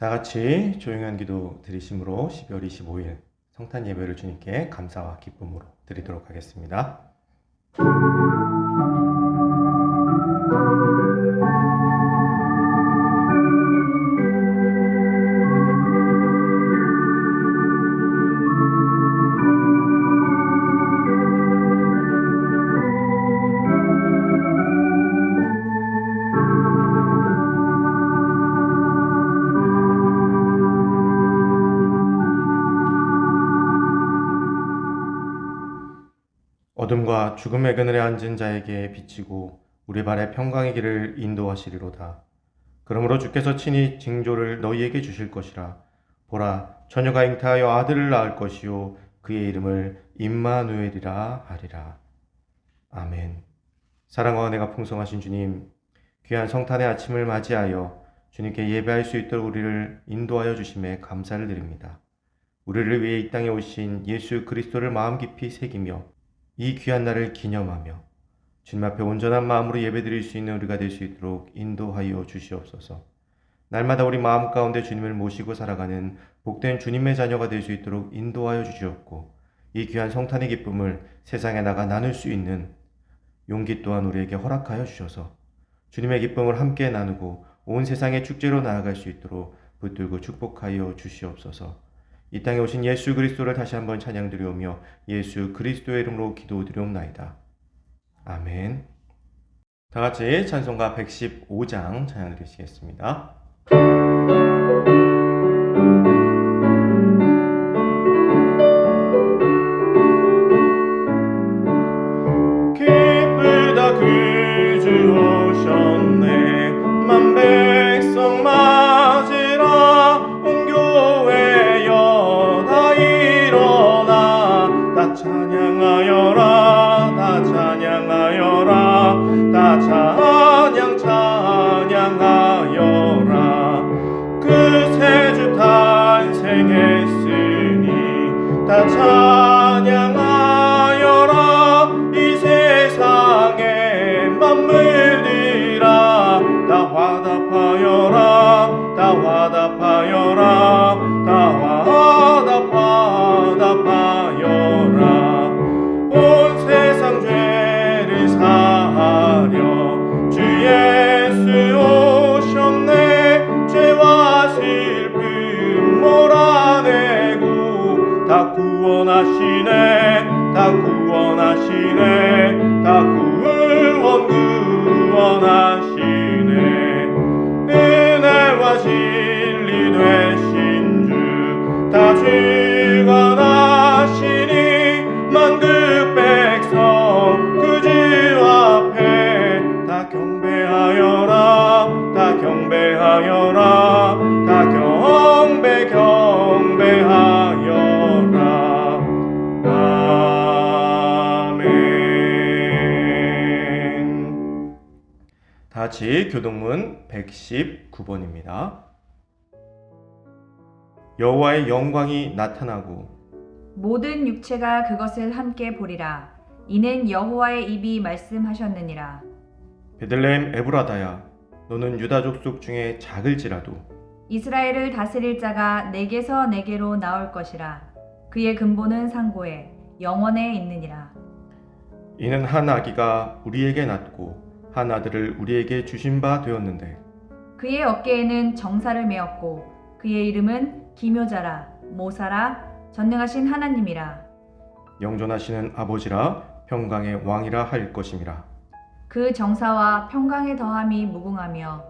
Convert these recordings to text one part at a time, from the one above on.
다 같이 조용한 기도 드리심으로 12월 25일 성탄 예배를 주님께 감사와 기쁨으로 드리도록 하겠습니다. 어둠과 죽음의 그늘에 앉은 자에게 비치고 우리 발의 평강의 길을 인도하시리로다. 그러므로 주께서 친히 징조를 너희에게 주실 것이라. 보라, 처녀가 잉태하여 아들을 낳을 것이요 그의 이름을 임마누엘이라 하리라. 아멘. 사랑과 은혜가 풍성하신 주님, 귀한 성탄의 아침을 맞이하여 주님께 예배할 수 있도록 우리를 인도하여 주심에 감사를 드립니다. 우리를 위해 이 땅에 오신 예수 그리스도를 마음 깊이 새기며 이 귀한 날을 기념하며 주님 앞에 온전한 마음으로 예배드릴 수 있는 우리가 될 수 있도록 인도하여 주시옵소서. 날마다 우리 마음 가운데 주님을 모시고 살아가는 복된 주님의 자녀가 될 수 있도록 인도하여 주시옵고, 이 귀한 성탄의 기쁨을 세상에 나가 나눌 수 있는 용기 또한 우리에게 허락하여 주셔서 주님의 기쁨을 함께 나누고 온 세상의 축제로 나아갈 수 있도록 붙들고 축복하여 주시옵소서. 이 땅에 오신 예수 그리스도를 다시 한번 찬양드리오며 예수 그리스도의 이름으로 기도드리옵나이다. 아멘. 다 같이 찬송가 115장 찬양드리시겠습니다. 기쁘다 그 주 오셨네. 만 백성 맞으라. 온 교회여 다 일어나. 다 찬양하여라. 다 찬양하여라. 다 찬양하여라. 그 새 주 탄생했으니 다 찬양하여라. 이 세상의 만물들아 다 화답하여라. 다 화답하여라. 다 화답하여라. 온 세상 죄를 사하려 주 예수 오셨네. 죄와 슬픔 몰아내고 다 구원하시네. 다 구원하시네. 다 구원하시네. 은혜와 진리 되신 주 다 주관하시니 만국 백성 그 주 앞에 다 경배하여라. 다 경배하여라. 다 경배하여라. 아멘. 다같이 교동문 119번입니다. 여호와의 영광이 나타나고 모든 육체가 그것을 함께 보리라. 이는 여호와의 입이 말씀하셨느니라. 베들레헴 에브라다야, 너는 유다 족속 중에 작을지라도 이스라엘을 다스릴 자가 내게서 내게로 나올 것이라. 그의 근본은 상고에 영원에 있느니라. 이는 한 아기가 우리에게 낳고 한 아들을 우리에게 주신 바 되었는데 그의 어깨에는 정사를 메었고 그의 이름은 기묘자라, 모사라, 전능하신 하나님이라. 영존하시는 아버지라 평강의 왕이라 할 것임이라. 그 정사와 평강의 더함이 무궁하며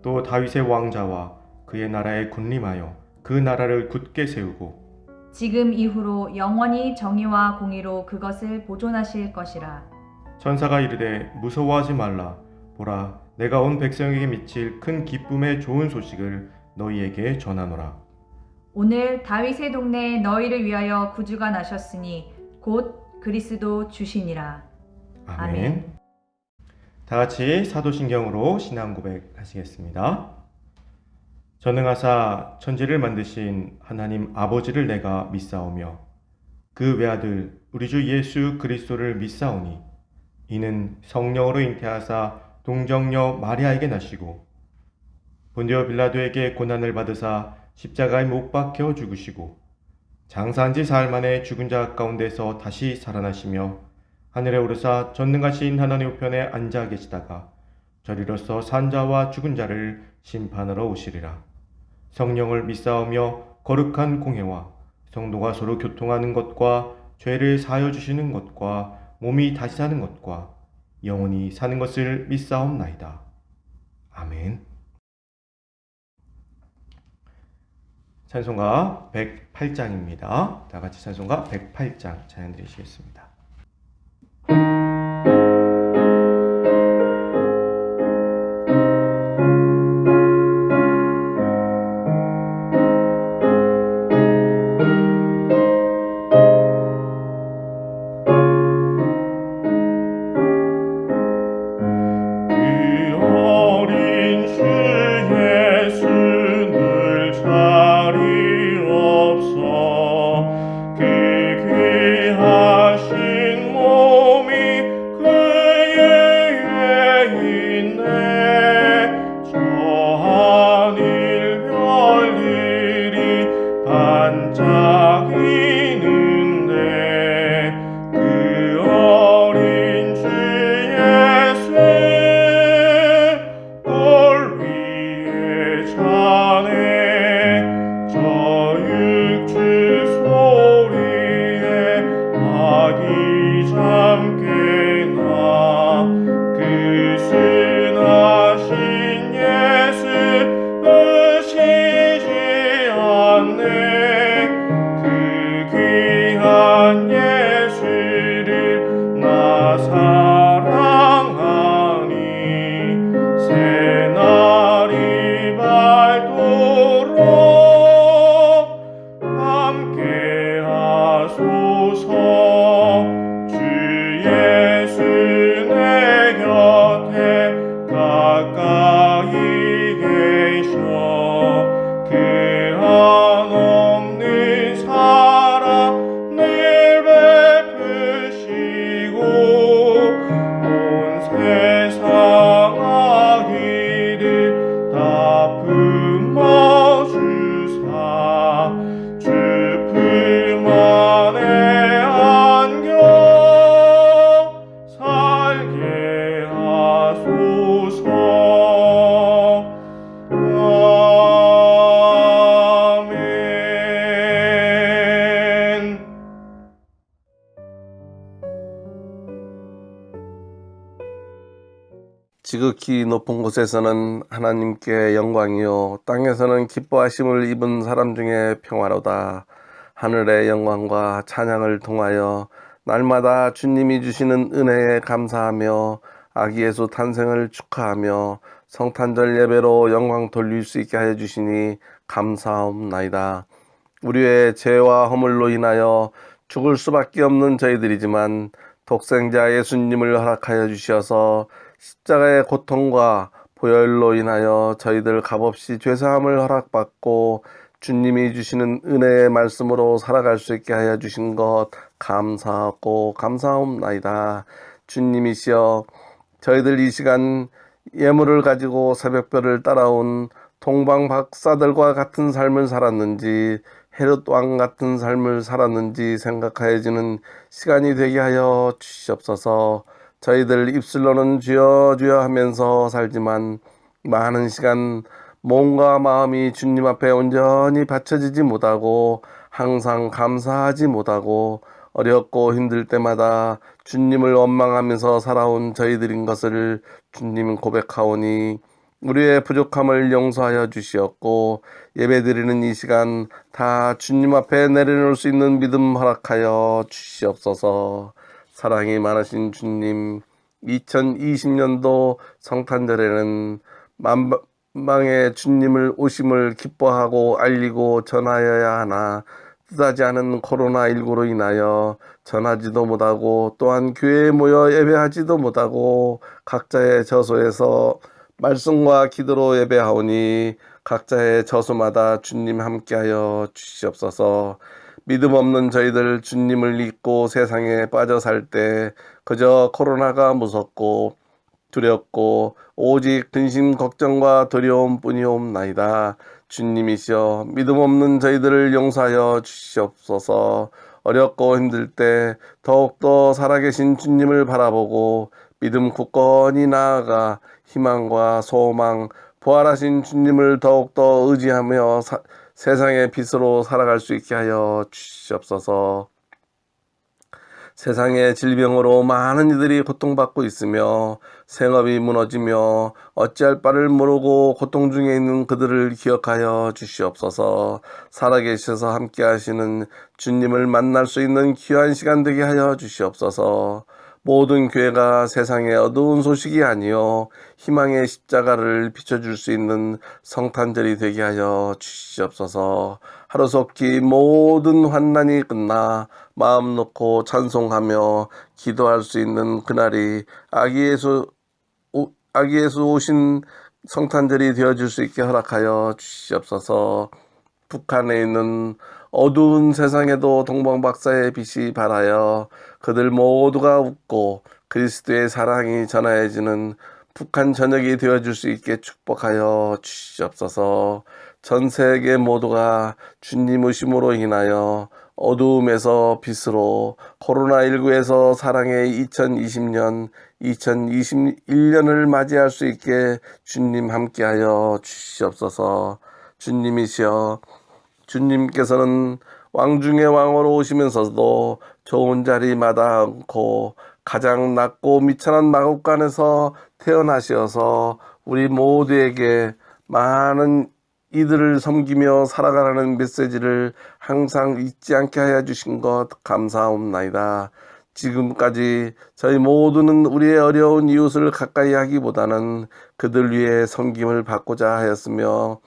또 다윗의 왕자와 그의 나라에 군림하여 그 나라를 굳게 세우고 지금 이후로 영원히 정의와 공의로 그것을 보존하실 것이라. 천사가 이르되 무서워하지 말라. 보라, 내가 온 백성에게 미칠 큰 기쁨의 좋은 소식을 너희에게 전하노라. 오늘 다윗의 동네에 너희를 위하여 구주가 나셨으니 곧 그리스도 주시니라. 아멘. 다 같이 사도신경으로 신앙 고백하시겠습니다. 전능하사 천지를 만드신 하나님 아버지를 내가 믿사오며 그 외아들 우리 주 예수 그리스도를 믿사오니 이는 성령으로 잉태하사 동정녀 마리아에게 나시고 본디오 빌라도에게 고난을 받으사 십자가에 못 박혀 죽으시고 장사한 지 사흘 만에 죽은 자 가운데서 다시 살아나시며 하늘에 오르사 전능하신 하나님 우편에 앉아 계시다가 저리로서 산 자와 죽은 자를 심판하러 오시리라. 성령을 믿사오며 거룩한 공회와 성도가 서로 교통하는 것과 죄를 사하여 주시는 것과 몸이 다시 사는 것과 영원히 사는 것을 믿사옵나이다. 아멘. 찬송가 108장입니다. 다 같이 찬송가 108장 찬양 드리시겠습니다. 지극히 높은 곳에서는 하나님께 영광이요 땅에서는 기뻐하심을 입은 사람 중에 평화로다. 하늘의 영광과 찬양을 통하여 날마다 주님이 주시는 은혜에 감사하며 아기 예수 탄생을 축하하며 성탄절 예배로 영광 돌릴 수 있게 하여 주시니 감사옵나이다. 우리의 죄와 허물로 인하여 죽을 수밖에 없는 저희들이지만 독생자 예수님을 허락하여 주셔서 십자가의 고통과 보혈로 인하여 저희들 값없이 죄사함을 허락받고 주님이 주시는 은혜의 말씀으로 살아갈 수 있게 하여 주신 것 감사하고 감사옵나이다. 주님이시여 저희들 이 시간 예물을 가지고 새벽별을 따라온 동방 박사들과 같은 삶을 살았는지 헤롯 왕 같은 삶을 살았는지 생각하여지는 시간이 되게 하여 주시옵소서. 저희들 입술로는 주여 주여 하면서 살지만 많은 시간 몸과 마음이 주님 앞에 온전히 바쳐지지 못하고 항상 감사하지 못하고 어렵고 힘들 때마다 주님을 원망하면서 살아온 저희들인 것을 주님 고백하오니 우리의 부족함을 용서하여 주시옵고 예배드리는 이 시간 다 주님 앞에 내려놓을 수 있는 믿음 허락하여 주시옵소서. 사랑이 많으신 주님, 2020년도 성탄절에는 만방의 주님을 오심을 기뻐하고 알리고 전하여야 하나 뜻하지 않은 코로나19로 인하여 전하지도 못하고 또한 교회에 모여 예배하지도 못하고 각자의 저소에서 말씀과 기도로 예배하오니 각자의 저소마다 주님 함께하여 주시옵소서. 믿음 없는 저희들 주님을 잊고 세상에 빠져 살 때 그저 코로나가 무섭고 두렵고 오직 근심 걱정과 두려움 뿐이옵나이다. 주님이시여 믿음 없는 저희들을 용서하여 주시옵소서. 어렵고 힘들 때 더욱더 살아계신 주님을 바라보고 믿음 굳건히 나아가 희망과 소망, 부활하신 주님을 더욱더 의지하며 세상의 빛으로 살아갈 수 있게 하여 주시옵소서. 세상의 질병으로 많은 이들이 고통받고 있으며 생업이 무너지며 어찌할 바를 모르고 고통 중에 있는 그들을 기억하여 주시옵소서. 살아계셔서 함께 하시는 주님을 만날 수 있는 귀한 시간 되게 하여 주시옵소서. 모든 교회가 세상의 어두운 소식이 아니요 희망의 십자가를 비춰줄 수 있는 성탄절이 되게 하여 주시옵소서. 하루속히 모든 환난이 끝나 마음 놓고 찬송하며 기도할 수 있는 그날이 아기 예수 오신 성탄절이 되어줄 수 있게 허락하여 주시옵소서. 북한에 있는 어두운 세상에도 동방박사의 빛이 발하여 그들 모두가 웃고 그리스도의 사랑이 전하여지는 북한 저녁이 되어줄 수 있게 축복하여 주시옵소서. 전 세계 모두가 주님 오심으로 인하여 어두움에서 빛으로 코로나19에서 사랑의 2020년, 2021년을 맞이할 수 있게 주님 함께하여 주시옵소서. 주님이시여 주님께서는 왕 중의 왕으로 오시면서도 좋은 자리 마다 않고 가장 낮고 미천한 마국간에서 태어나셔서 우리 모두에게 많은 이들을 섬기며 살아가라는 메시지를 항상 잊지 않게 하여 주신 것 감사옵나이다. 지금까지 저희 모두는 우리의 어려운 이웃을 가까이 하기보다는 그들 위해 섬김을 받고자 하였으며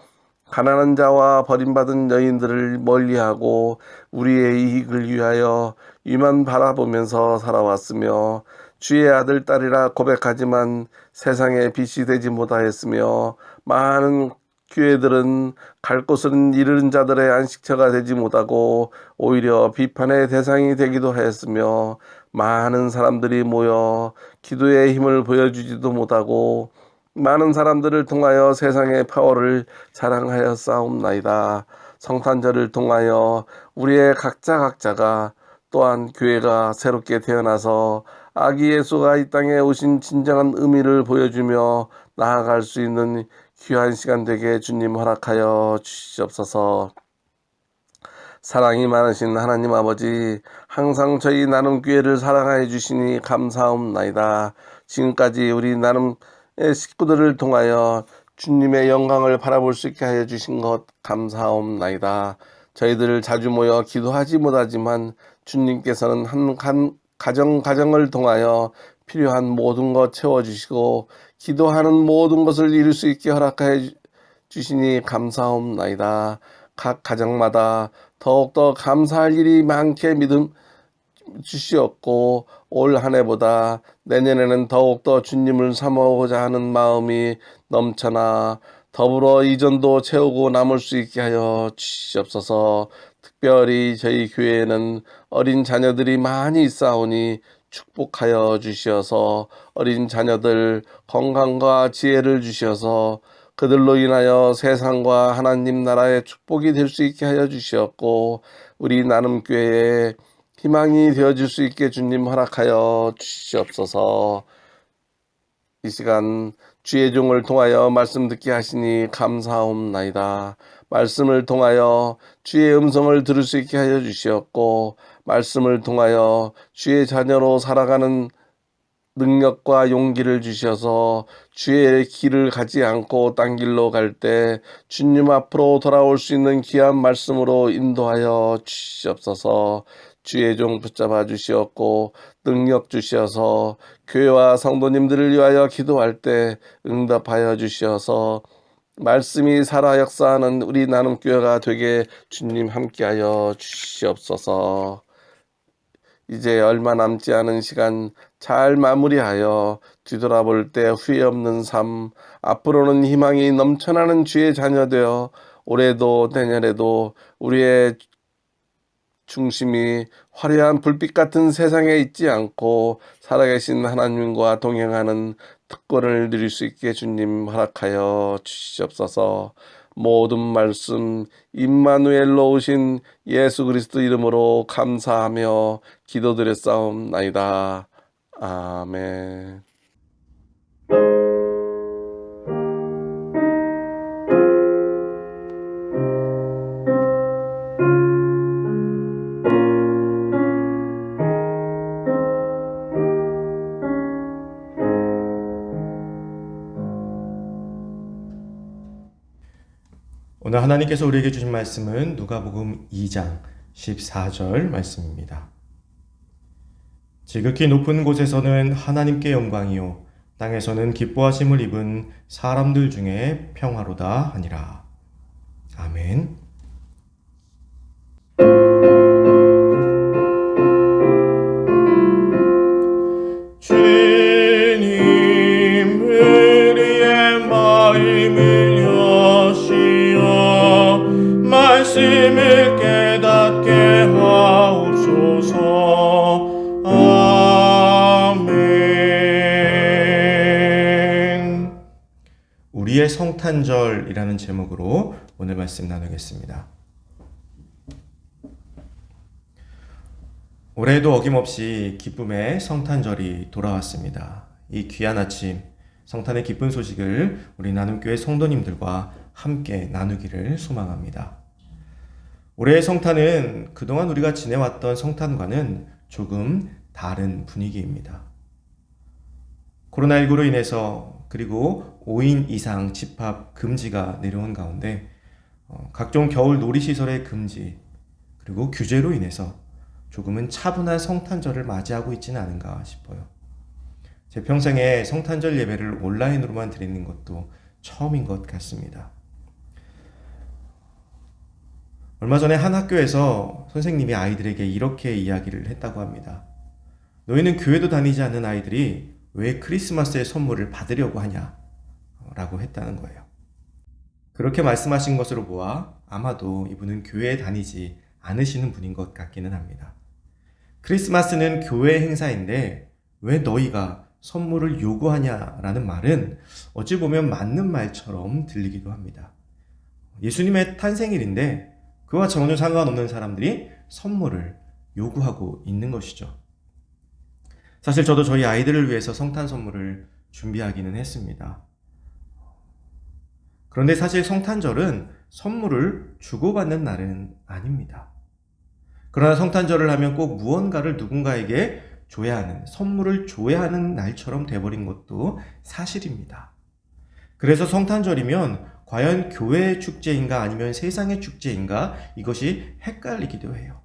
가난한 자와 버림받은 여인들을 멀리하고 우리의 이익을 위하여 위만 바라보면서 살아왔으며 주의 아들 딸이라 고백하지만 세상의 빛이 되지 못하였으며 많은 교회들은 갈 곳은 이른 자들의 안식처가 되지 못하고 오히려 비판의 대상이 되기도 하였으며 많은 사람들이 모여 기도의 힘을 보여주지도 못하고 많은 사람들을 통하여 세상의 파워를 자랑하여 싸움나이다. 성탄절을 통하여 우리의 각자가 또한 교회가 새롭게 태어나서 아기 예수가 이 땅에 오신 진정한 의미를 보여주며 나아갈 수 있는 귀한 시간 되게 주님 허락하여 주시옵소서. 사랑이 많으신 하나님 아버지, 항상 저희 나눔교회를 사랑하여 주시니 감사옵나이다. 지금까지 우리 나눔의 식구들을 통하여 주님의 영광을 바라볼 수 있게 하여 주신 것 감사옵나이다. 저희들 자주 모여 기도하지 못하지만 주님께서는 한 가정을 통하여 필요한 모든 것 채워주시고 기도하는 모든 것을 이룰 수 있게 허락하여 주시니 감사옵나이다. 각 가정마다 더욱더 감사할 일이 많게 믿음 주시었고 올 한 해보다 내년에는 더욱더 주님을 사모하고자 하는 마음이 넘쳐나 더불어 이전도 채우고 남을 수 있게 하여 주시옵소서. 특별히 저희 교회에는 어린 자녀들이 많이 있사오니 축복하여 주시어서 어린 자녀들 건강과 지혜를 주시어서 그들로 인하여 세상과 하나님 나라의 축복이 될 수 있게 하여 주시었고 우리 나눔교회에 희망이 되어줄 수 있게 주님 허락하여 주시옵소서. 이 시간 주의 종을 통하여 말씀 듣게 하시니 감사옵나이다. 말씀을 통하여 주의 음성을 들을 수 있게 하여 주시었고 말씀을 통하여 주의 자녀로 살아가는 능력과 용기를 주셔서 주의 길을 가지 않고 딴 길로 갈 때 주님 앞으로 돌아올 수 있는 귀한 말씀으로 인도하여 주시옵소서. 주의 종 붙잡아 주시었고 능력 주시어서 교회와 성도님들을 위하여 기도할 때 응답하여 주시어서 말씀이 살아 역사하는 우리 나눔교회가 되게 주님 함께하여 주시옵소서. 이제 얼마 남지 않은 시간 잘 마무리하여 뒤돌아볼 때 후회 없는 삶, 앞으로는 희망이 넘쳐나는 주의 자녀 되어 올해도 내년에도 우리의 중심이 화려한 불빛 같은 세상에 있지 않고 살아계신 하나님과 동행하는 특권을 누릴 수 있게 주님 허락하여 주시옵소서. 모든 말씀 임마누엘로 오신 예수 그리스도 이름으로 감사하며 기도드렸사옵나이다. 아멘. 오늘 하나님께서 우리에게 주신 말씀은 누가복음 2장 14절 말씀입니다. 지극히 높은 곳에서는 하나님께 영광이요 땅에서는 기뻐하심을 입은 사람들 중에 평화로다 하니라. 아멘. 주님 우리의 마음을 여시어 말씀을 깨닫게 하옵소서. 아멘. 우리의 성탄절이라는 제목으로 오늘 말씀 나누겠습니다. 올해도 어김없이 기쁨의 성탄절이 돌아왔습니다. 이 귀한 아침, 성탄의 기쁜 소식을 우리 나눔교회 성도님들과 함께 나누기를 소망합니다. 올해의 성탄은 그동안 우리가 지내왔던 성탄과는 조금 다른 분위기입니다. 코로나19로 인해서 그리고 5인 이상 집합 금지가 내려온 가운데 각종 겨울 놀이시설의 금지 그리고 규제로 인해서 조금은 차분한 성탄절을 맞이하고 있지는 않은가 싶어요. 제 평생에 성탄절 예배를 온라인으로만 드리는 것도 처음인 것 같습니다. 얼마 전에 한 학교에서 선생님이 아이들에게 이렇게 이야기를 했다고 합니다. 너희는 교회도 다니지 않는 아이들이 왜 크리스마스에 선물을 받으려고 하냐? 라고 했다는 거예요. 그렇게 말씀하신 것으로 보아 아마도 이분은 교회에 다니지 않으시는 분인 것 같기는 합니다. 크리스마스는 교회 행사인데 왜 너희가 선물을 요구하냐라는 말은 어찌 보면 맞는 말처럼 들리기도 합니다. 예수님의 탄생일인데 그와 전혀 상관없는 사람들이 선물을 요구하고 있는 것이죠. 사실 저도 저희 아이들을 위해서 성탄 선물을 준비하기는 했습니다. 그런데 사실 성탄절은 선물을 주고받는 날은 아닙니다. 그러나 성탄절을 하면 꼭 무언가를 누군가에게 줘야 하는, 선물을 줘야 하는 날처럼 돼버린 것도 사실입니다. 그래서 성탄절이면 과연 교회의 축제인가 아니면 세상의 축제인가 이것이 헷갈리기도 해요.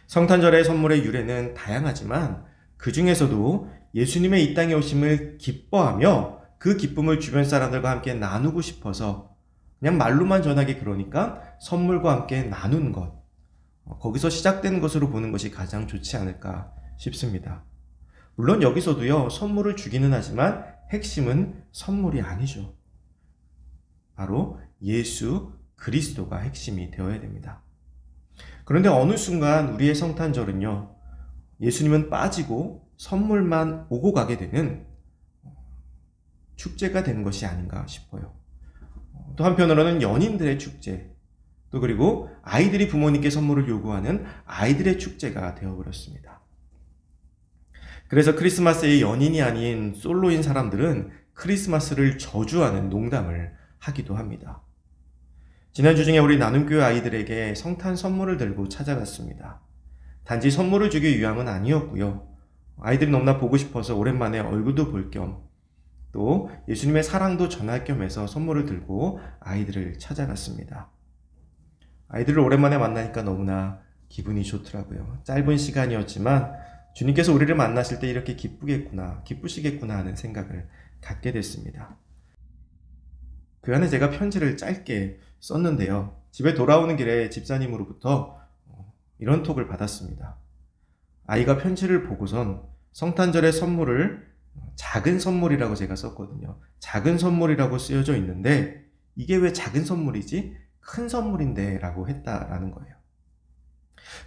성탄절의 선물의 유래는 다양하지만 그 중에서도 예수님의 이 땅에 오심을 기뻐하며 그 기쁨을 주변 사람들과 함께 나누고 싶어서 그냥 말로만 전하기 그러니까 선물과 함께 나눈 것, 거기서 시작된 것으로 보는 것이 가장 좋지 않을까 싶습니다. 물론 여기서도요, 선물을 주기는 하지만 핵심은 선물이 아니죠. 바로 예수 그리스도가 핵심이 되어야 됩니다. 그런데 어느 순간 우리의 성탄절은요, 예수님은 빠지고 선물만 오고 가게 되는 축제가 되는 것이 아닌가 싶어요. 또 한편으로는 연인들의 축제, 또 그리고 아이들이 부모님께 선물을 요구하는 아이들의 축제가 되어버렸습니다. 그래서 크리스마스의 연인이 아닌 솔로인 사람들은 크리스마스를 저주하는 농담을 하기도 합니다. 지난주 중에 우리 나눔교회 아이들에게 성탄 선물을 들고 찾아갔습니다. 단지 선물을 주기 위함은 아니었고요. 아이들이 너무나 보고 싶어서 오랜만에 얼굴도 볼 겸 또 예수님의 사랑도 전할 겸 해서 선물을 들고 아이들을 찾아갔습니다. 아이들을 오랜만에 만나니까 너무나 기분이 좋더라고요. 짧은 시간이었지만 주님께서 우리를 만나실 때 이렇게 기쁘시겠구나 하는 생각을 갖게 됐습니다. 그 안에 제가 편지를 짧게 썼는데요. 집에 돌아오는 길에 집사님으로부터 이런 톡을 받았습니다. 아이가 편지를 보고선 성탄절의 선물을 작은 선물이라고 제가 썼거든요. 작은 선물이라고 쓰여져 있는데 이게 왜 작은 선물이지? 큰 선물인데 라고 했다라는 거예요.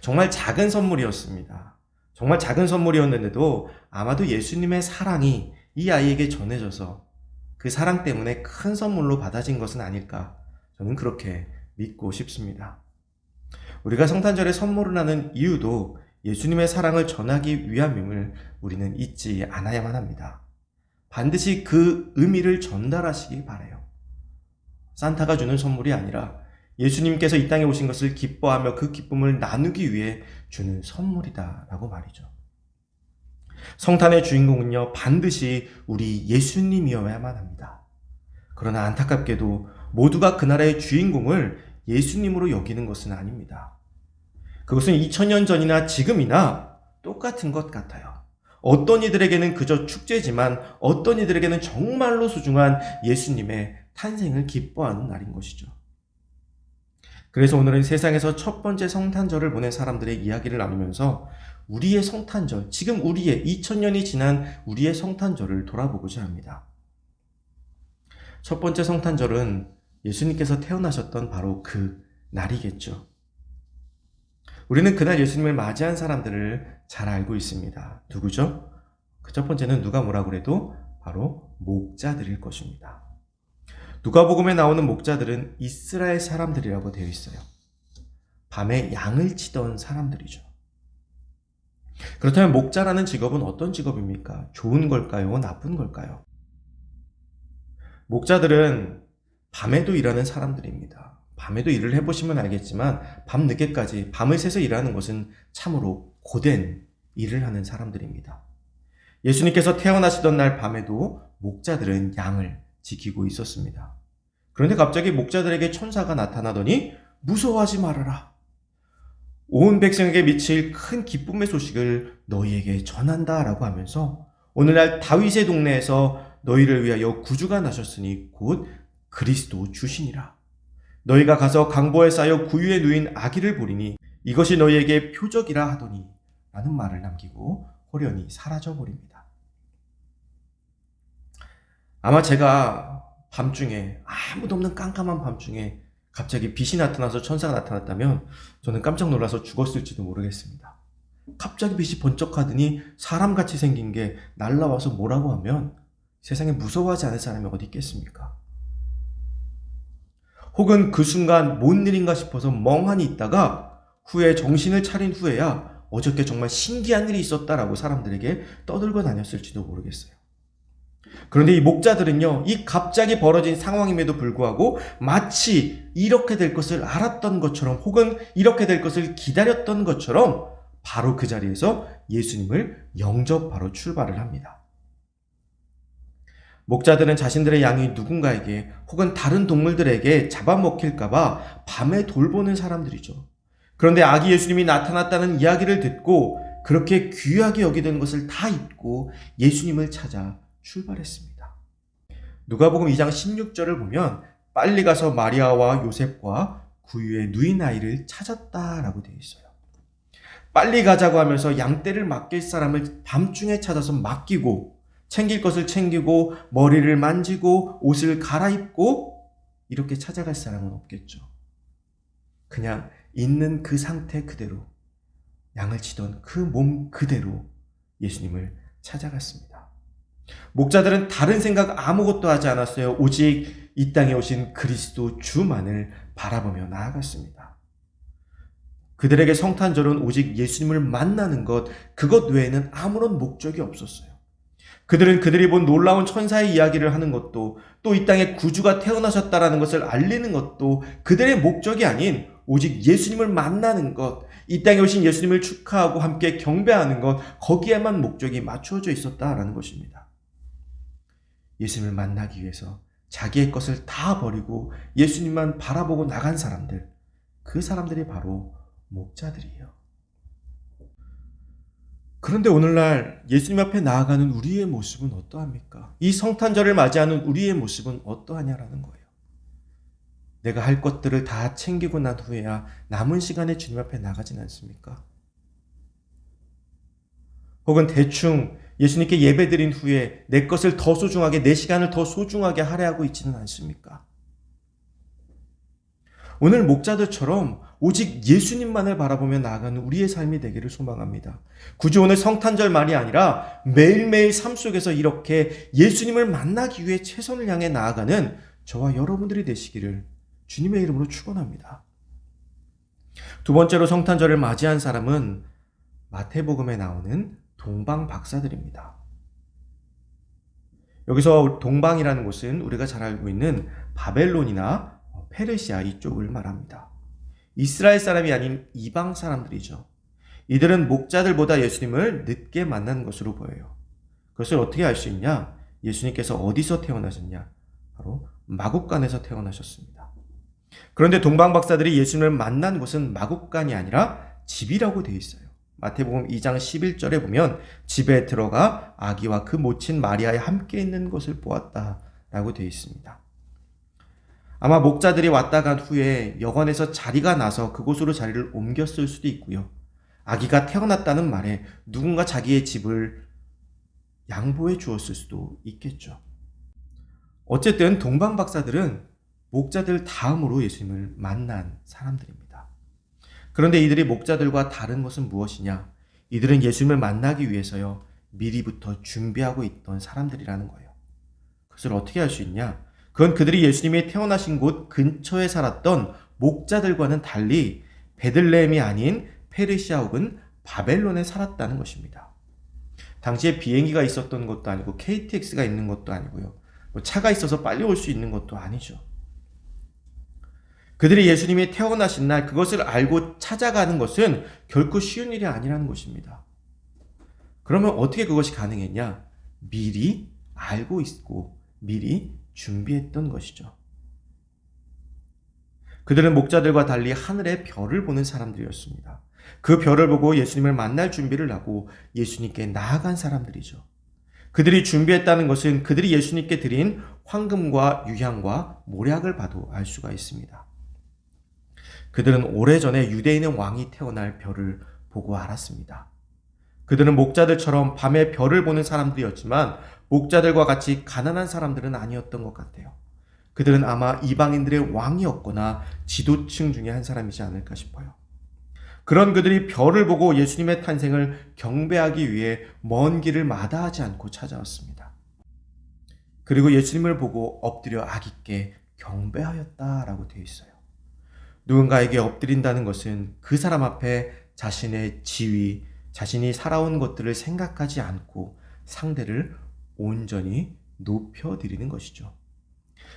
정말 작은 선물이었습니다. 정말 작은 선물이었는데도 아마도 예수님의 사랑이 이 아이에게 전해져서 그 사랑 때문에 큰 선물로 받아진 것은 아닐까, 저는 그렇게 믿고 싶습니다. 우리가 성탄절에 선물을 하는 이유도 예수님의 사랑을 전하기 위함임을 우리는 잊지 않아야만 합니다. 반드시 그 의미를 전달하시기 바라요. 산타가 주는 선물이 아니라 예수님께서 이 땅에 오신 것을 기뻐하며 그 기쁨을 나누기 위해 주는 선물이다라고 말이죠. 성탄의 주인공은요, 반드시 우리 예수님이어야만 합니다. 그러나 안타깝게도 모두가 그날의 주인공을 예수님으로 여기는 것은 아닙니다. 그것은 2000년 전이나 지금이나 똑같은 것 같아요. 어떤 이들에게는 그저 축제지만 어떤 이들에게는 정말로 소중한 예수님의 탄생을 기뻐하는 날인 것이죠. 그래서 오늘은 세상에서 첫 번째 성탄절을 보낸 사람들의 이야기를 나누면서 우리의 성탄절, 지금 우리의 2000년이 지난 우리의 성탄절을 돌아보고자 합니다. 첫 번째 성탄절은 예수님께서 태어나셨던 바로 그 날이겠죠. 우리는 그날 예수님을 맞이한 사람들을 잘 알고 있습니다. 누구죠? 그 첫 번째는 누가 뭐라고 그래도 바로 목자들일 것입니다. 누가복음에 나오는 목자들은 이스라엘 사람들이라고 되어 있어요. 밤에 양을 치던 사람들이죠. 그렇다면 목자라는 직업은 어떤 직업입니까? 좋은 걸까요? 나쁜 걸까요? 목자들은 밤에도 일하는 사람들입니다. 밤에도 일을 해보시면 알겠지만 밤늦게까지 밤을 새서 일하는 것은 참으로 고된 일을 하는 사람들입니다. 예수님께서 태어나시던 날 밤에도 목자들은 양을 지키고 있었습니다. 그런데 갑자기 목자들에게 천사가 나타나더니 무서워하지 말아라. 온 백성에게 미칠 큰 기쁨의 소식을 너희에게 전한다 라고 하면서 오늘날 다윗의 동네에서 너희를 위하여 구주가 나셨으니 곧 그리스도 주시니라. 너희가 가서 강보에 쌓여 구유에 누인 아기를 보리니 이것이 너희에게 표적이라 하더니 라는 말을 남기고 호련히 사라져버립니다. 아마 제가 밤중에 아무도 없는 깜깜한 밤중에 갑자기 빛이 나타나서 천사가 나타났다면 저는 깜짝 놀라서 죽었을지도 모르겠습니다. 갑자기 빛이 번쩍하더니 사람같이 생긴 게 날라와서 뭐라고 하면 세상에 무서워하지 않을 사람이 어디 있겠습니까? 혹은 그 순간 뭔 일인가 싶어서 멍하니 있다가 후에 정신을 차린 후에야 어저께 정말 신기한 일이 있었다라고 사람들에게 떠들고 다녔을지도 모르겠어요. 그런데 이 목자들은요, 이 갑자기 벌어진 상황임에도 불구하고 마치 이렇게 될 것을 알았던 것처럼 혹은 이렇게 될 것을 기다렸던 것처럼 바로 그 자리에서 예수님을 영접하러 출발을 합니다. 목자들은 자신들의 양이 누군가에게 혹은 다른 동물들에게 잡아먹힐까봐 밤에 돌보는 사람들이죠. 그런데 아기 예수님이 나타났다는 이야기를 듣고 그렇게 귀하게 여기던 것을 다 잊고 예수님을 찾아 출발했습니다. 누가복음 2장 16절을 보면 빨리 가서 마리아와 요셉과 구유에 누인 아이를 찾았다라고 되어 있어요. 빨리 가자고 하면서 양떼를 맡길 사람을 밤중에 찾아서 맡기고 챙길 것을 챙기고 머리를 만지고 옷을 갈아입고 이렇게 찾아갈 사람은 없겠죠. 그냥 있는 그 상태 그대로 양을 치던 그 몸 그대로 예수님을 찾아갔습니다. 목자들은 다른 생각 아무것도 하지 않았어요. 오직 이 땅에 오신 그리스도 주만을 바라보며 나아갔습니다. 그들에게 성탄절은 오직 예수님을 만나는 것, 그것 외에는 아무런 목적이 없었어요. 그들은 그들이 본 놀라운 천사의 이야기를 하는 것도 또 이 땅에 구주가 태어나셨다라는 것을 알리는 것도 그들의 목적이 아닌 오직 예수님을 만나는 것, 이 땅에 오신 예수님을 축하하고 함께 경배하는 것, 거기에만 목적이 맞추어져 있었다라는 것입니다. 예수님을 만나기 위해서 자기의 것을 다 버리고 예수님만 바라보고 나간 사람들, 그 사람들이 바로 목자들이에요. 그런데 오늘날 예수님 앞에 나아가는 우리의 모습은 어떠합니까? 이 성탄절을 맞이하는 우리의 모습은 어떠하냐라는 거예요. 내가 할 것들을 다 챙기고 난 후에야 남은 시간에 주님 앞에 나가진 않습니까? 혹은 대충 예수님께 예배드린 후에 내 것을 더 소중하게, 내 시간을 더 소중하게 할애하고 있지는 않습니까? 오늘 목자들처럼 오직 예수님만을 바라보며 나아가는 우리의 삶이 되기를 소망합니다. 굳이 오늘 성탄절만이 아니라 매일매일 삶 속에서 이렇게 예수님을 만나기 위해 최선을 향해 나아가는 저와 여러분들이 되시기를 주님의 이름으로 축원합니다. 두 번째로 성탄절을 맞이한 사람은 마태복음에 나오는 동방 박사들입니다. 여기서 동방이라는 곳은 우리가 잘 알고 있는 바벨론이나 페르시아 이쪽을 말합니다. 이스라엘 사람이 아닌 이방 사람들이죠. 이들은 목자들보다 예수님을 늦게 만난 것으로 보여요. 그것을 어떻게 알 수 있냐? 예수님께서 어디서 태어나셨냐? 바로 마국간에서 태어나셨습니다. 그런데 동방 박사들이 예수님을 만난 곳은 마국간이 아니라 집이라고 되어 있어요. 마태복음 2장 11절에 보면 집에 들어가 아기와 그 모친 마리아에 함께 있는 것을 보았다라고 되어 있습니다. 아마 목자들이 왔다 간 후에 여관에서 자리가 나서 그곳으로 자리를 옮겼을 수도 있고요. 아기가 태어났다는 말에 누군가 자기의 집을 양보해 주었을 수도 있겠죠. 어쨌든 동방 박사들은 목자들 다음으로 예수님을 만난 사람들입니다. 그런데 이들이 목자들과 다른 것은 무엇이냐? 이들은 예수님을 만나기 위해서요, 미리부터 준비하고 있던 사람들이라는 거예요. 그것을 어떻게 알 수 있냐? 그건 그들이 예수님이 태어나신 곳 근처에 살았던 목자들과는 달리 베들레헴이 아닌 페르시아 혹은 바벨론에 살았다는 것입니다. 당시에 비행기가 있었던 것도 아니고 KTX가 있는 것도 아니고요. 차가 있어서 빨리 올 수 있는 것도 아니죠. 그들이 예수님이 태어나신 날 그것을 알고 찾아가는 것은 결코 쉬운 일이 아니라는 것입니다. 그러면 어떻게 그것이 가능했냐? 미리 알고 있고 미리 준비했던 것이죠. 그들은 목자들과 달리 하늘의 별을 보는 사람들이었습니다. 그 별을 보고 예수님을 만날 준비를 하고 예수님께 나아간 사람들이죠. 그들이 준비했다는 것은 그들이 예수님께 드린 황금과 유향과 모략을 봐도 알 수가 있습니다. 그들은 오래전에 유대인의 왕이 태어날 별을 보고 알았습니다. 그들은 목자들처럼 밤에 별을 보는 사람들이었지만 목자들과 같이 가난한 사람들은 아니었던 것 같아요. 그들은 아마 이방인들의 왕이었거나 지도층 중에 한 사람이지 않을까 싶어요. 그런 그들이 별을 보고 예수님의 탄생을 경배하기 위해 먼 길을 마다하지 않고 찾아왔습니다. 그리고 예수님을 보고 엎드려 아기께 경배하였다라고 되어 있어요. 누군가에게 엎드린다는 것은 그 사람 앞에 자신의 지위, 자신이 살아온 것들을 생각하지 않고 상대를 온전히 높여드리는 것이죠.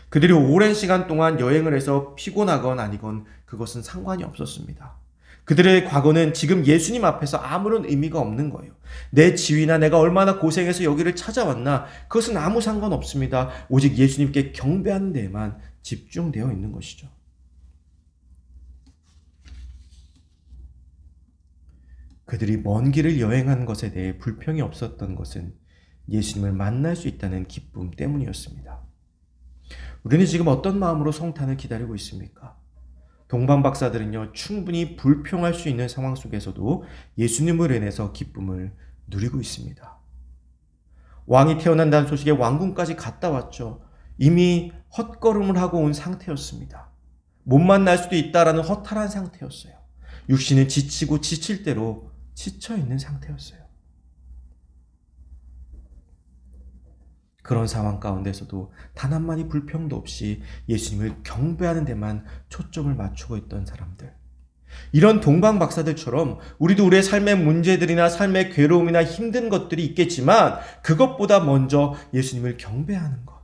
그들이 오랜 시간 동안 여행을 해서 피곤하건 아니건 그것은 상관이 없었습니다. 그들의 과거는 지금 예수님 앞에서 아무런 의미가 없는 거예요. 내 지위나 내가 얼마나 고생해서 여기를 찾아왔나, 그것은 아무 상관없습니다. 오직 예수님께 경배하는 데에만 집중되어 있는 것이죠. 그들이 먼 길을 여행한 것에 대해 불평이 없었던 것은 예수님을 만날 수 있다는 기쁨 때문이었습니다. 우리는 지금 어떤 마음으로 성탄을 기다리고 있습니까? 동방 박사들은요, 충분히 불평할 수 있는 상황 속에서도 예수님을 인해서 기쁨을 누리고 있습니다. 왕이 태어난다는 소식에 왕궁까지 갔다 왔죠. 이미 헛걸음을 하고 온 상태였습니다. 못 만날 수도 있다라는 허탈한 상태였어요. 육신은 지치고 지칠 대로 지쳐 있는 상태였어요. 그런 상황 가운데서도 단 한마디 불평도 없이 예수님을 경배하는 데만 초점을 맞추고 있던 사람들. 이런 동방 박사들처럼 우리도 우리의 삶의 문제들이나 삶의 괴로움이나 힘든 것들이 있겠지만 그것보다 먼저 예수님을 경배하는 것,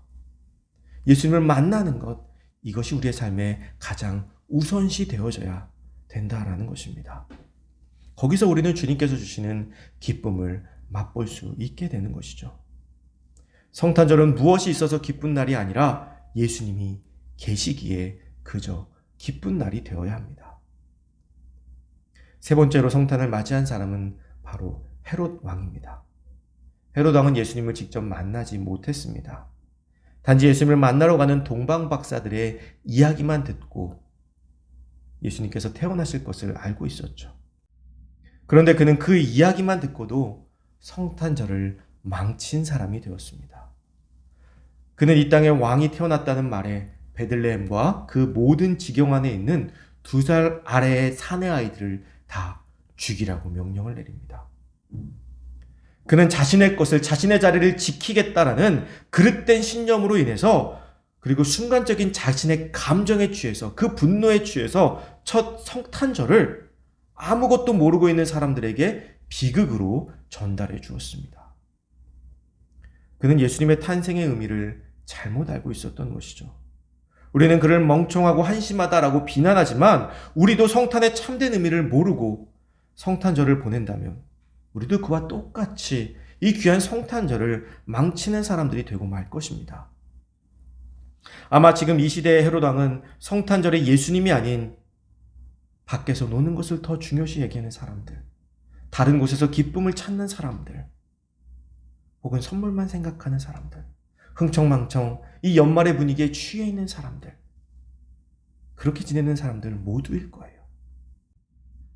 예수님을 만나는 것, 이것이 우리의 삶에 가장 우선시 되어져야 된다라는 것입니다. 거기서 우리는 주님께서 주시는 기쁨을 맛볼 수 있게 되는 것이죠. 성탄절은 무엇이 있어서 기쁜 날이 아니라 예수님이 계시기에 그저 기쁜 날이 되어야 합니다. 세 번째로 성탄을 맞이한 사람은 바로 헤롯 왕입니다. 헤롯 왕은 예수님을 직접 만나지 못했습니다. 단지 예수님을 만나러 가는 동방 박사들의 이야기만 듣고 예수님께서 태어나실 것을 알고 있었죠. 그런데 그는 그 이야기만 듣고도 성탄절을 망친 사람이 되었습니다. 그는 이 땅에 왕이 태어났다는 말에 베들레헴과 그 모든 지경 안에 있는 2살 아래의 사내 아이들을 다 죽이라고 명령을 내립니다. 그는 자신의 것을, 자신의 자리를 지키겠다라는 그릇된 신념으로 인해서, 그리고 순간적인 자신의 감정에 취해서, 그 분노에 취해서 첫 성탄절을 아무것도 모르고 있는 사람들에게 비극으로 전달해 주었습니다. 그는 예수님의 탄생의 의미를 잘못 알고 있었던 것이죠. 우리는 그를 멍청하고 한심하다라고 비난하지만, 우리도 성탄의 참된 의미를 모르고 성탄절을 보낸다면 우리도 그와 똑같이 이 귀한 성탄절을 망치는 사람들이 되고 말 것입니다. 아마 지금 이 시대의 헤롯 왕은 성탄절에 예수님이 아닌 밖에서 노는 것을 더 중요시 여기는 사람들, 다른 곳에서 기쁨을 찾는 사람들, 혹은 선물만 생각하는 사람들, 흥청망청 이 연말의 분위기에 취해 있는 사람들, 그렇게 지내는 사람들 모두일 거예요.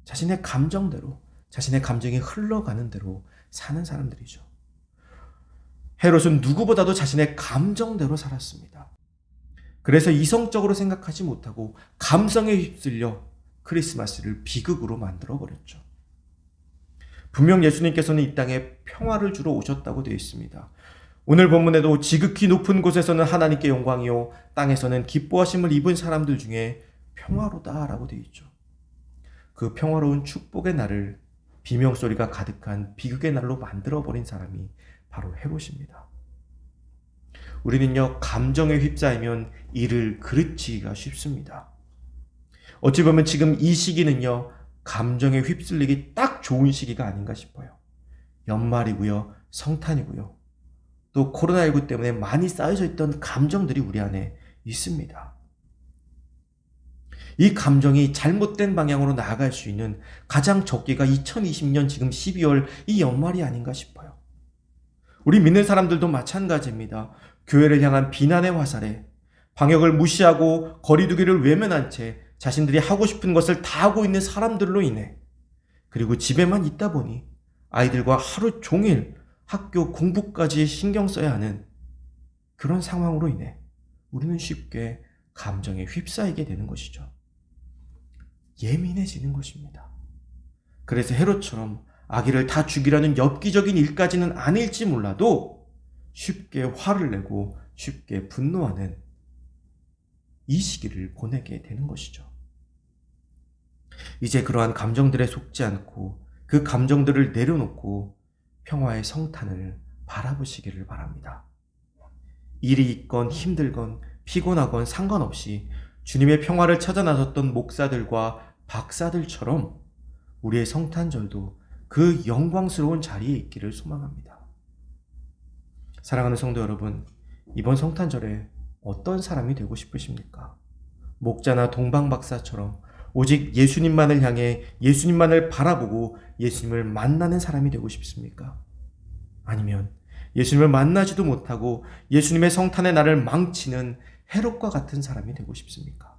자신의 감정대로, 자신의 감정이 흘러가는 대로 사는 사람들이죠. 헤롯은 누구보다도 자신의 감정대로 살았습니다. 그래서 이성적으로 생각하지 못하고 감성에 휩쓸려 크리스마스를 비극으로 만들어 버렸죠. 분명 예수님께서는 이 땅에 평화를 주러 오셨다고 되어 있습니다. 오늘 본문에도 지극히 높은 곳에서는 하나님께 영광이요 땅에서는 기뻐하심을 입은 사람들 중에 평화로다라고 되어 있죠. 그 평화로운 축복의 날을 비명소리가 가득한 비극의 날로 만들어버린 사람이 바로 헤롯입니다. 우리는요, 감정에 휩싸이면 이를 그르치기가 쉽습니다. 어찌 보면 지금 이 시기는요, 감정에 휩쓸리기 딱 좋은 시기가 아닌가 싶어요. 연말이고요, 성탄이고요, 또 코로나19 때문에 많이 쌓여져 있던 감정들이 우리 안에 있습니다. 이 감정이 잘못된 방향으로 나아갈 수 있는 가장 적기가 2020년 지금 12월 이 연말이 아닌가 싶어요. 우리 믿는 사람들도 마찬가지입니다. 교회를 향한 비난의 화살에 방역을 무시하고 거리두기를 외면한 채 자신들이 하고 싶은 것을 다 하고 있는 사람들로 인해, 그리고 집에만 있다 보니 아이들과 하루 종일 학교 공부까지 신경 써야 하는 그런 상황으로 인해 우리는 쉽게 감정에 휩싸이게 되는 것이죠. 예민해지는 것입니다. 그래서 헤롯처럼 아기를 다 죽이라는 엽기적인 일까지는 아닐지 몰라도 쉽게 화를 내고 쉽게 분노하는 이 시기를 보내게 되는 것이죠. 이제 그러한 감정들에 속지 않고 그 감정들을 내려놓고 평화의 성탄을 바라보시기를 바랍니다. 일이 있건 힘들건 피곤하건 상관없이 주님의 평화를 찾아 나섰던 목사들과 박사들처럼 우리의 성탄절도 그 영광스러운 자리에 있기를 소망합니다. 사랑하는 성도 여러분, 이번 성탄절에 어떤 사람이 되고 싶으십니까? 목자나 동방박사처럼 오직 예수님만을 향해 예수님만을 바라보고 예수님을 만나는 사람이 되고 싶습니까? 아니면 예수님을 만나지도 못하고 예수님의 성탄의 날을 망치는 헤롯과 같은 사람이 되고 싶습니까?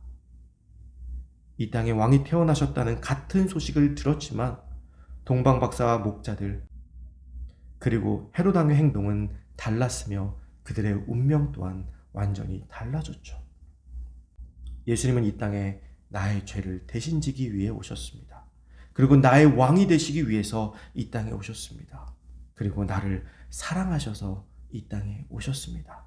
이 땅에 왕이 태어나셨다는 같은 소식을 들었지만 동방박사와 목자들, 그리고 헤롯 왕의 행동은 달랐으며 그들의 운명 또한 완전히 달라졌죠. 예수님은 이 땅에 나의 죄를 대신 지기 위해 오셨습니다. 그리고 나의 왕이 되시기 위해서 이 땅에 오셨습니다. 그리고 나를 사랑하셔서 이 땅에 오셨습니다.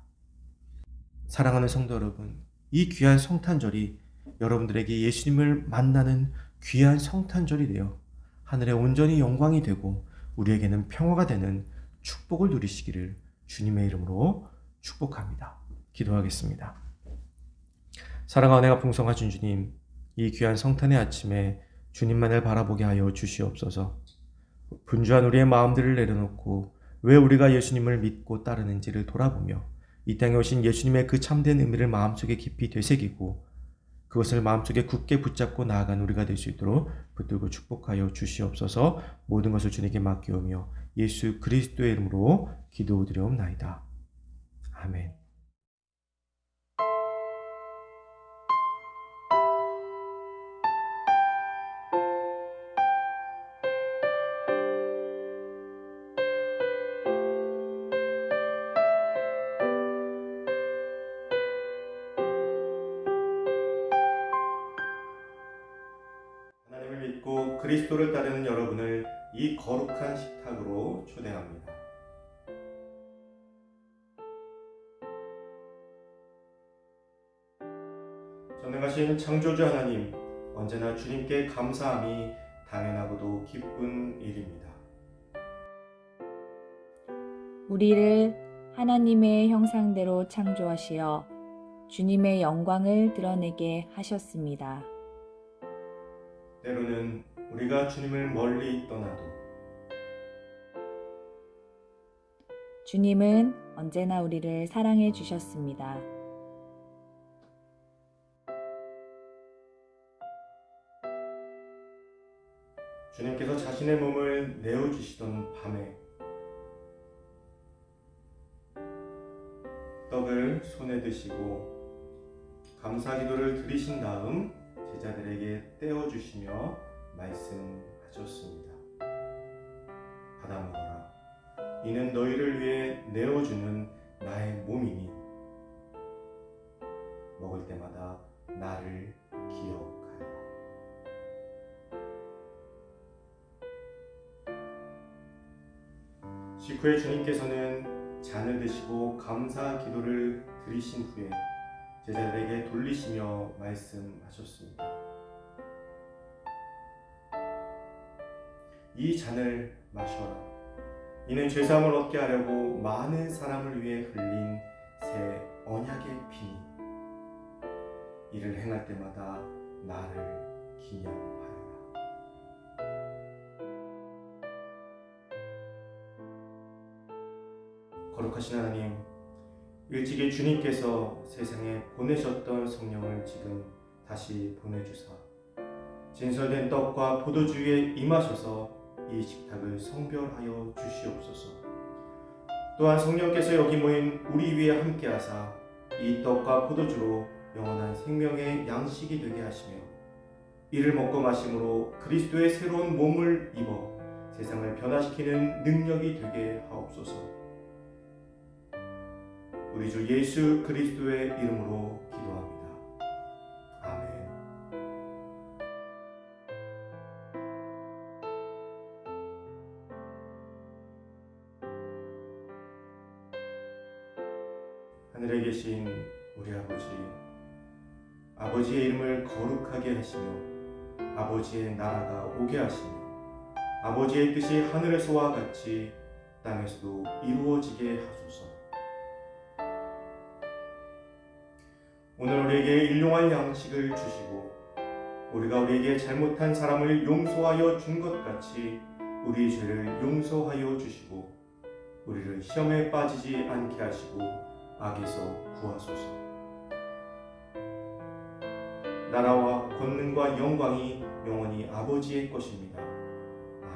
사랑하는 성도 여러분, 이 귀한 성탄절이 여러분들에게 예수님을 만나는 귀한 성탄절이 되어 하늘에 온전히 영광이 되고 우리에게는 평화가 되는 축복을 누리시기를 주님의 이름으로 축복합니다. 기도하겠습니다. 사랑과 은혜가 풍성하신 주님, 이 귀한 성탄의 아침에 주님만을 바라보게 하여 주시옵소서. 분주한 우리의 마음들을 내려놓고 왜 우리가 예수님을 믿고 따르는지를 돌아보며 이 땅에 오신 예수님의 그 참된 의미를 마음속에 깊이 되새기고 그것을 마음속에 굳게 붙잡고 나아간 우리가 될 수 있도록 붙들고 축복하여 주시옵소서. 모든 것을 주님께 맡기오며 예수 그리스도의 이름으로 기도드리옵나이다. 아멘. 예수 그리스도를 따르는 여러분을 이 거룩한 식탁으로 초대합니다. 전능하신 창조주 하나님, 언제나 주님께 감사함이 당연하고도 기쁜 일입니다. 우리를 하나님의 형상대로 창조하시어 주님의 영광을 드러내게 하셨습니다. 때로는 우리가 주님을 멀리 떠나도 주님은 언제나 우리를 사랑해 주셨습니다. 주님께서 자신의 몸을 내어주시던 밤에 떡을 손에 드시고 감사 기도를 드리신 다음 제자들에게 떼어주시며 말씀하셨습니다. 받아 먹어라. 이는 너희를 위해 내어주는 나의 몸이니 먹을 때마다 나를 기억하라. 식후에 주님께서는 잔을 드시고 감사 기도를 드리신 후에 제자들에게 돌리시며 말씀하셨습니다. 이 잔을 마셔라. 이는 죄사함을 얻게 하려고 많은 사람을 위해 흘린 새 언약의 피니 이를 행할 때마다 나를 기념하여라. 거룩하신 하나님, 일찍이 주님께서 세상에 보내셨던 성령을 지금 다시 보내주사 진설된 떡과 포도주에 임하셔서 이 식탁을 성별하여 주시옵소서. 또한 성령께서 여기 모인 우리 위에 함께하사 이 떡과 포도주로 영원한 생명의 양식이 되게 하시며 이를 먹고 마심으로 그리스도의 새로운 몸을 입어 세상을 변화시키는 능력이 되게 하옵소서. 우리 주 예수 그리스도의 이름으로 기도합니다. 아멘. 하늘에 계신 우리 아버지, 아버지의 이름을 거룩하게 하시며 아버지의 나라가 오게 하시며 아버지의 뜻이 하늘에서와 같이 땅에서도 이루어지게 하소서. 오늘 우리에게 일용할 양식을 주시고 우리가 우리에게 잘못한 사람을 용서하여 준 것 같이 우리 죄를 용서하여 주시고 우리를 시험에 빠지지 않게 하시고 악에서 구하소서. 나라와 권능과 영광이 영원히 아버지의 것입니다. 아멘.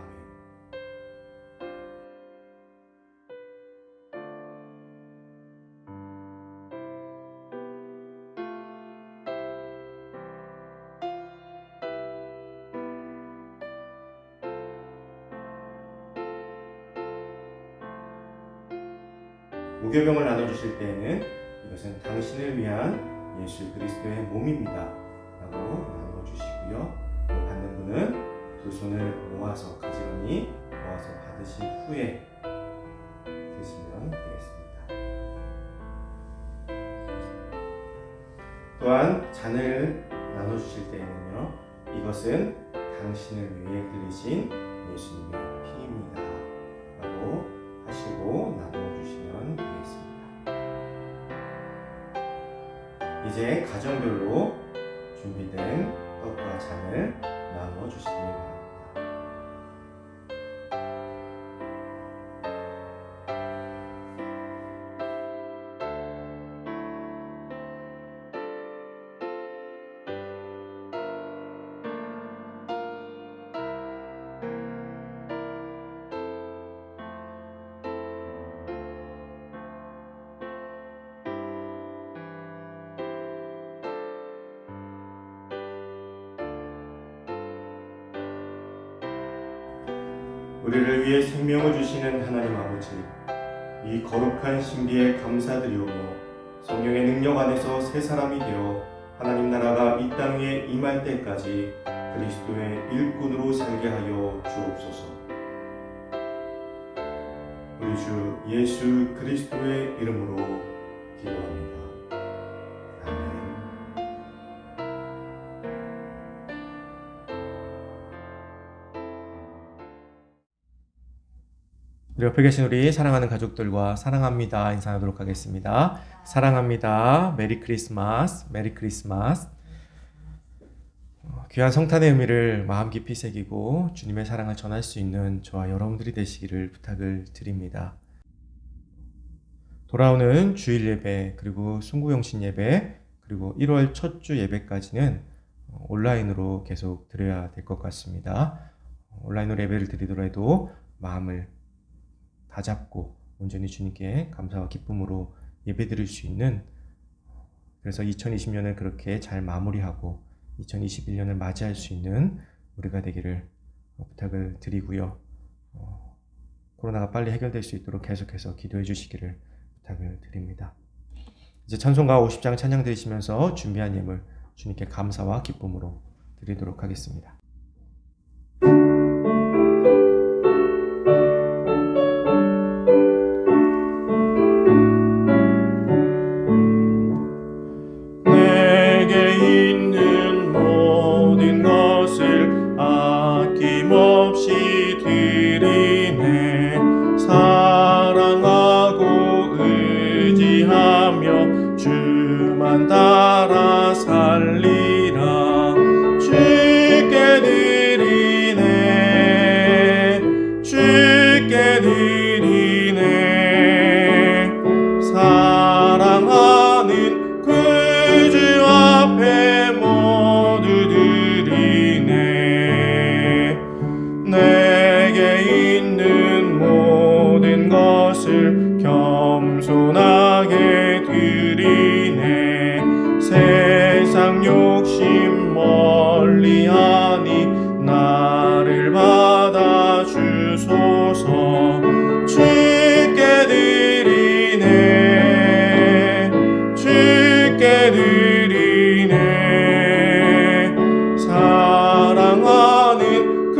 무교병을 나눠주실 때에는 이것은 당신을 위한 예수 그리스도의 몸입니다 라고 나눠주시고요. 또 받는 분은 두 손을 모아서 가지런히 모아서 받으신 후에 드시면 되겠습니다. 또한 잔을 나눠주실 때에는요, 이것은 당신을 위해 흘리신 예수님의 피입니다 라고 하시고 나눠주시면 되겠습니다. 이제 가정별로 준비된 떡과 잔을 나눠주시기 바랍니다. 우리를 위해 생명을 주시는 하나님 아버지, 이 거룩한 신비에 감사드리오며 성령의 능력 안에서 새 사람이 되어 하나님 나라가 이 땅 위에 임할 때까지 그리스도의 일꾼으로 살게 하여 주옵소서. 우리 주 예수 그리스도의 이름으로 기도합니다. 아멘. 우리 옆에 계신 우리 사랑하는 가족들과 사랑합니다 인사하도록 하겠습니다. 사랑합니다. 메리 크리스마스. 메리 크리스마스. 귀한 성탄의 의미를 마음 깊이 새기고 주님의 사랑을 전할 수 있는 저와 여러분들이 되시기를 부탁을 드립니다. 돌아오는 주일 예배, 그리고 순구영신 예배, 그리고 1월 첫 주 예배까지는 온라인으로 계속 드려야 될 것 같습니다. 온라인으로 예배를 드리더라도 마음을 다잡고 온전히 주님께 감사와 기쁨으로 예배 드릴 수 있는, 그래서 2020년을 그렇게 잘 마무리하고 2021년을 맞이할 수 있는 우리가 되기를 부탁을 드리고요. 코로나가 빨리 해결될 수 있도록 계속해서 기도해 주시기를 부탁을 드립니다. 이제 찬송가 50장 찬양 드리시면서 준비한 예물 주님께 감사와 기쁨으로 드리도록 하겠습니다. 내게 있는 모든 것을 아낌없이 드리네. 사랑하고 의지하며 주만 따라 살리라. 주께 드리네. 주께 드리네. 사랑하는 그 주 앞에 모두 드리네. 내게 있는 모든 것을 겸손하게 드리네. 세상 욕심 멀리하니 나를 받아 주소서. 주께 드리네. 주께 드리네. 사랑하는 그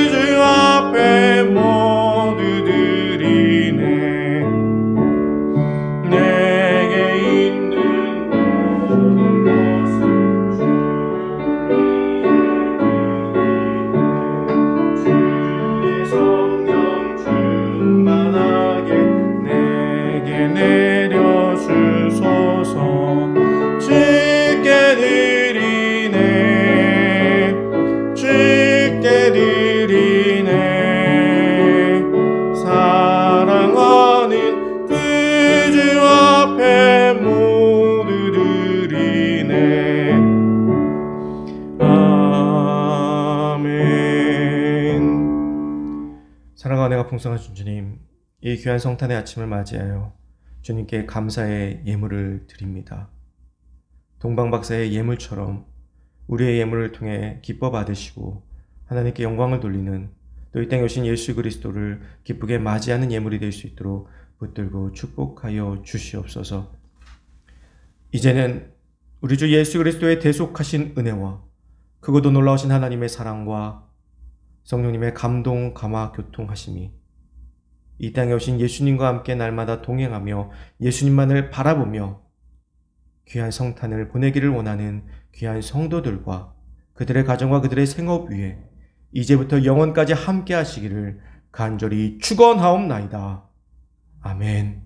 주 앞에 모두 드리네. 내게 있는 모든 것을 주의 성령 충만하게 내게 내려주소서. 주께 드리네. 주께 드리네. 사랑하는 그 주 앞에 모두 드리네. 아멘. 사랑과 은혜가 풍성하신 주님, 이 귀한 성탄의 아침을 맞이하여 주님께 감사의 예물을 드립니다. 동방박사의 예물처럼 우리의 예물을 통해 기뻐 받으시고 하나님께 영광을 돌리는, 또 이 땅에 오신 예수 그리스도를 기쁘게 맞이하는 예물이 될 수 있도록 붙들고 축복하여 주시옵소서. 이제는 우리 주 예수 그리스도의 대속하신 은혜와 크고도 놀라우신 하나님의 사랑과 성령님의 감동, 감화, 교통하심이 이 땅에 오신 예수님과 함께 날마다 동행하며 예수님만을 바라보며 귀한 성탄을 보내기를 원하는 귀한 성도들과 그들의 가정과 그들의 생업 위에 이제부터 영원까지 함께 하시기를 간절히 축원하옵나이다. 아멘.